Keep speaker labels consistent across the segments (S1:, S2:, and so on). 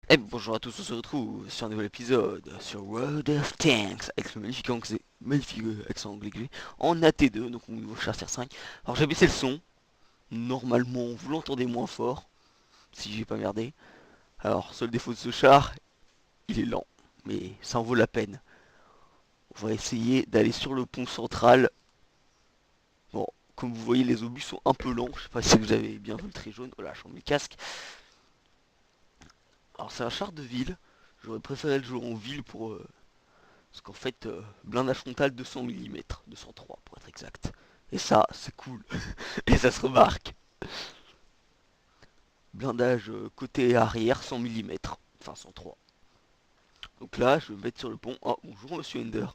S1: Et bonjour à tous, on se retrouve sur un nouvel épisode sur World of Tanks avec ce magnifique accent anglais que j'ai en AT2, donc mon nouveau char CR5. Alors j'ai baissé le son, normalement vous l'entendez moins fort, si j'ai pas merdé. Alors seul défaut de ce char, il est lent, mais ça en vaut la peine. On va essayer d'aller sur le pont central. Bon, comme vous voyez les obus sont un peu longs, je sais pas si vous avez bien vu le trait jaune, voilà, je change mes casques. Alors c'est un char de ville, j'aurais préféré le jouer en ville parce qu'en fait, blindage frontal 200 mm, 203 pour être exact. Et ça, c'est cool. Et ça se remarque. Blindage côté arrière 100 mm, enfin 103. Donc là, je vais me mettre sur le pont. Oh, bonjour monsieur Ender.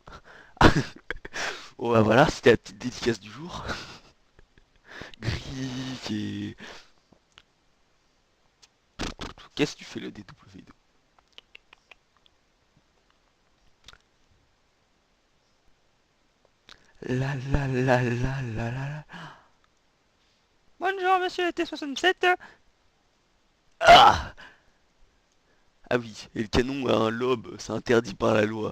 S1: Oh bah voilà, c'était la petite dédicace du jour. Gris et... Qu'est-ce que tu fais le DW2? La la la la la la. Bonjour monsieur T67. Ah. Ah oui, et le canon a un lobe, c'est interdit par la loi.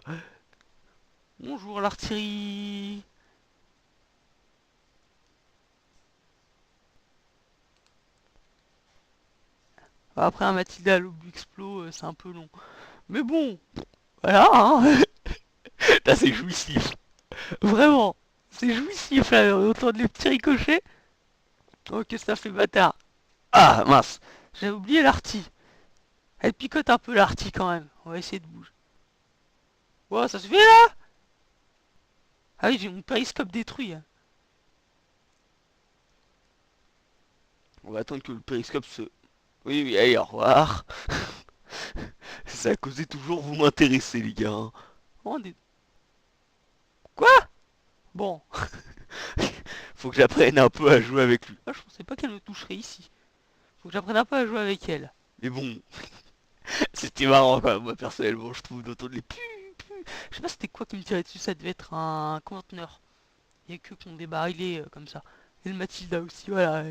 S1: Bonjour l'artillerie. Après un Matilda à l'obus explo, c'est un peu long. Mais bon, voilà, hein. Là, c'est jouissif. Vraiment, c'est jouissif, là, entendre les petits ricochets. Oh, que ça fait bâtard. Ah, mince. J'avais oublié l'artie. Elle picote un peu l'artie quand même. On va essayer de bouger. Oh, ça se fait là. Ah oui, j'ai mon périscope détruit, hein. On va attendre que le périscope se... Oui, oui, allez, au revoir. Ça a causé toujours vous m'intéresser, les gars, hein. Oh, quoi? Bon, faut que j'apprenne un peu à jouer avec lui. Ah, je pensais pas qu'elle me toucherait ici. Faut que j'apprenne un peu à jouer avec elle. Mais bon, c'était marrant quand même, moi personnellement, je trouve d'entendre les pu. Je sais pas c'était quoi qui me tirait dessus, ça devait être un conteneur. Il y a que qu'on débarrelé comme ça. Et le Matilda aussi, voilà.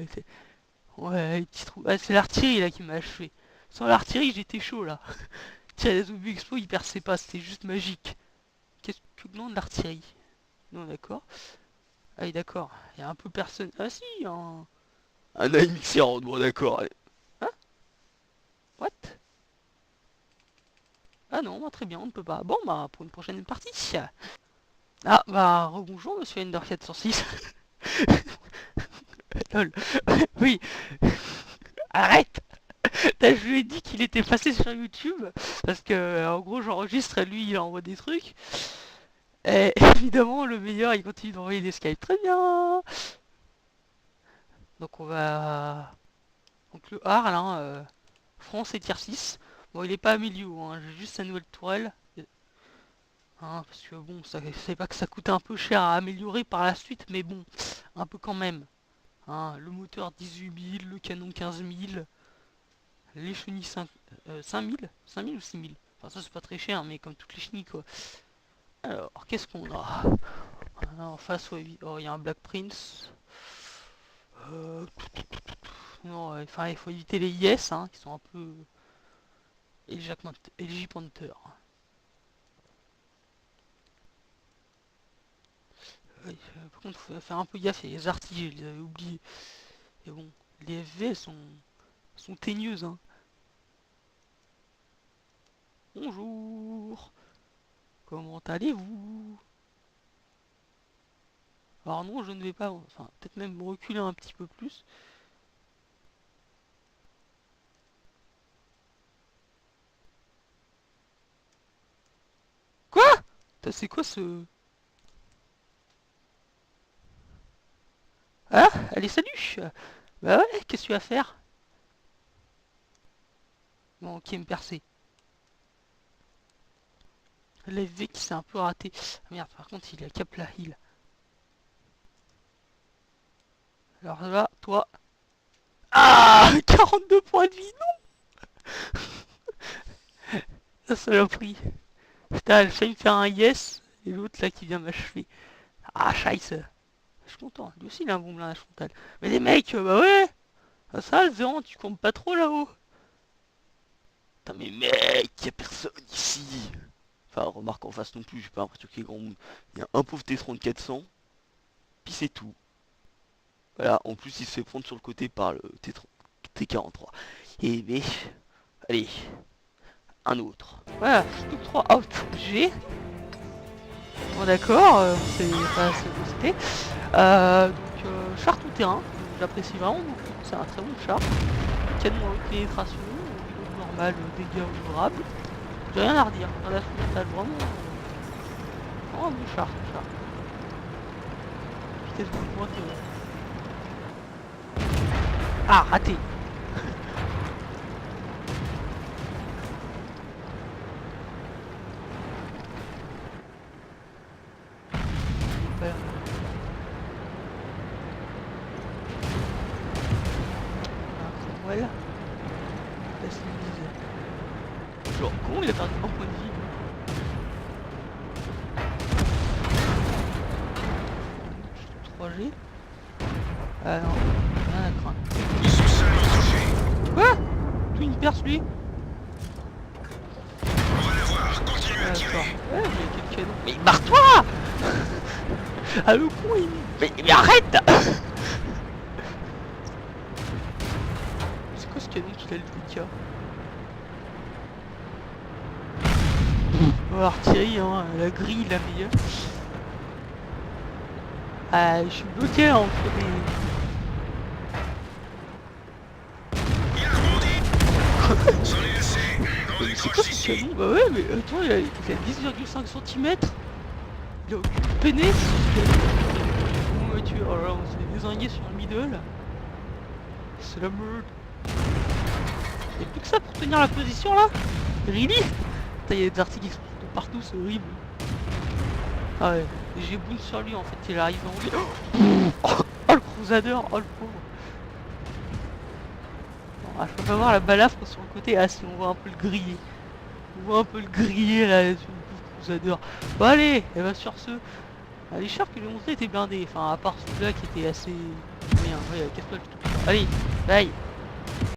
S1: Ouais, les petits trous. Ah, c'est l'artillerie là qui m'a achevé. Sans l'artillerie, j'étais chaud là. Tiens, les obus expo, ils perçaient pas, c'était juste magique. Qu'est-ce que non de l'artillerie? Non, d'accord. Ah oui, d'accord. Il y a un peu personne. Ah si, un AMX, bon d'accord. Hein? What? Ah non, bah, très bien, on ne peut pas. Bon, bah, pour une prochaine partie. Ah, bah, rebonjour, monsieur Ender 406. Lol. Oui, arrête. Je lui ai dit qu'il était passé sur YouTube, parce que, en gros, j'enregistre et lui, il envoie des trucs. Et évidemment, le meilleur, il continue d'envoyer des Skype. Très bien. Donc, on va... Donc, le Arles, hein, France et tier 6. Bon, il est pas à milieu, hein, j'ai juste sa nouvelle tourelle. Hein, parce que bon, ça, c'est pas que ça coûte un peu cher à améliorer par la suite, mais bon, un peu quand même. Hein, le moteur 18 000, le canon 15 000, les chenilles 5 000 ou 6 000. Enfin ça c'est pas très cher, mais comme toutes les chenilles quoi. Alors, qu'est-ce qu'on a? En face, ouais, oh, il y a un Black Prince. Euh, non, enfin il faut éviter les IS, hein, qui sont un peu... Et les J-Panther. Par contre, faut faire un peu gaffe, il y a les artilleries, je les avais oubliés. Et bon, les FV elles sont teigneuses, hein. Bonjour, comment allez-vous? Alors non, je ne vais pas, enfin peut-être même me reculer un petit peu plus. Quoi? C'est quoi ce... Ah, allez salut. Bah ouais, qu'est-ce que tu vas faire? Bon, ok, me percer. L'FV qui s'est un peu raté. Ah, merde, par contre, il a cap la heal. Alors là, toi... Ah, 42 points de vie, non, ça l'a pris. Putain, elle fait me faire un yes, et l'autre là qui vient m'achever. Ah, scheiße. Je suis content, lui aussi il a un bon blindage frontal. Mais les mecs, bah ouais. Ah, ça, Zéran, tu comptes pas trop là-haut. Putain mais mec, y'a personne ici. Enfin remarque en face non plus, j'ai pas l'impression qu'il y ait grand monde. Il y a un pauvre T-3400, puis c'est tout. Voilà, en plus il se fait prendre sur le côté par le T-43. Et mais, allez, un autre. Voilà, Stock 3 out G. Bon d'accord, c'est pas ce que c'était. Char tout terrain, j'apprécie vraiment beaucoup, c'est un très bon char. Canon à haute pénétration, reload normal, dégâts honorables. J'ai rien à redire, un assaut mental, vraiment un bon char, ce char. Vitesse de pointe. Ah, raté. Ouais. Voilà. Laisse le genre, comment il a perdu un point de vie? 3G. Ah non, rien à craindre.
S2: Ils sont seulement touchés.
S1: Quoi? Tout une perce lui?
S2: On va l'avoir, continue à tirer.
S1: Ouais, mais quel canon. Mais barre-toi! Ah le con il... Mais arrête! C'est quoi ce canon qu'il a le Lucas? Oh, l'artillerie, hein, la grille la meilleure. Ah, je suis bloqué entre les...
S2: Il a rebondi. C'en est assez. On
S1: C'est quoi
S2: décroche
S1: ce
S2: ici.
S1: canon? Bah ouais, mais attends, il a 10,5 cm. Il a aucune pénètre. Comment veux-tu? Oh là là, on s'est désingué sur le middle. C'est la meute. Y'a plus que ça pour tenir la position là? Really? Putain, y'a des articles qui explosent de partout, c'est horrible. Ah ouais, j'ai boune sur lui en fait, il arrive en lui. Oh, oh le crusader, oh le pauvre. Bon, je peux pas voir la balafre sur le côté, ah si on voit un peu le griller. On voit un peu le griller là sur le pauvre crusader. Bon allez, et bah sur ce. Ah, les chars que j'ai montrés étaient blindés, enfin à part celui-là qui était assez moyen. Ouais, casse-toi le tout. Allez, bye.